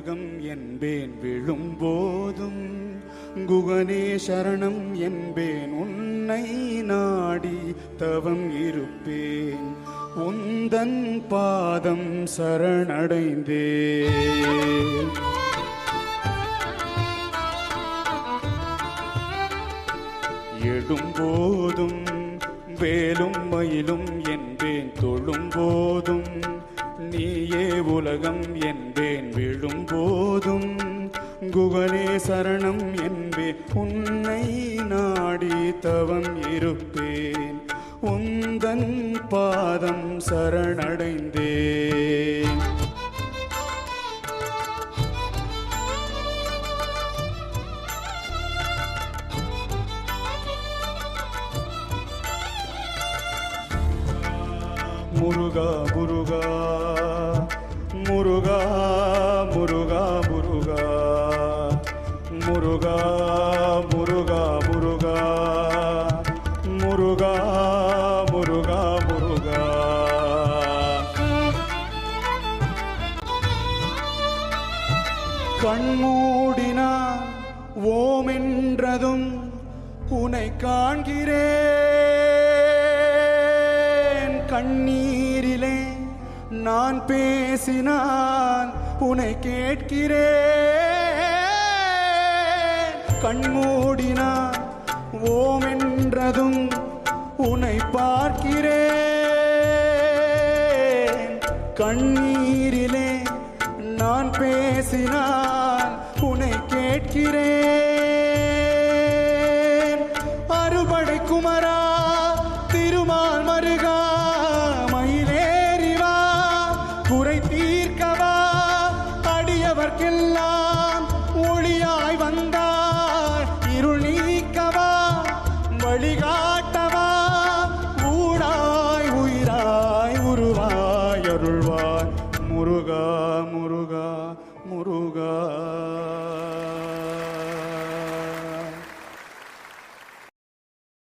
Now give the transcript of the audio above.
உலகம் என்பேன் விழும்போதும் குகனே சரணம் என்பேன் உன்னை நாடி தவம் இருப்பேன் உந்தன் பாதம் சரணடைந்தேன். எழும்போதும் வேலும் மயிலும் என்பேன் தொழும்போதும் நீயே உலகம் என்பேன் விழும்போதும் குகனே சரணம் என்பேன் உன்னை நாடி தவம் இருப்பேன் உந்தன் பாதம் சரணடைந்தேன். முருகா முருகா முருகா முருகா முருகா முருகா முருகா முருகா முருகா முருகா முருகா. கண்மூடினான் ஓம் என்றதும் உனை காண்கிறேன் கண்ணீரிலே நான் பேசினால் உனை கேட்கிறேன். கண்மூடினான் ஓம் என்றதும் உனை பார்க்கிறேன் கண்ணீரிலே நான் பேசினால் உனை கேட்கிறேன். அறுபடை குமரா திருமால் மருகா மயிலேறிவா குறை தீர்க்கவா அடியவர்க்கெல்லாம் ஒளியாய் வந்தாய் இருள் நீக்கவா வழிகாட்டவா ஊடாய் உயிராய் உருவாய் அருள்வாய் முருகா.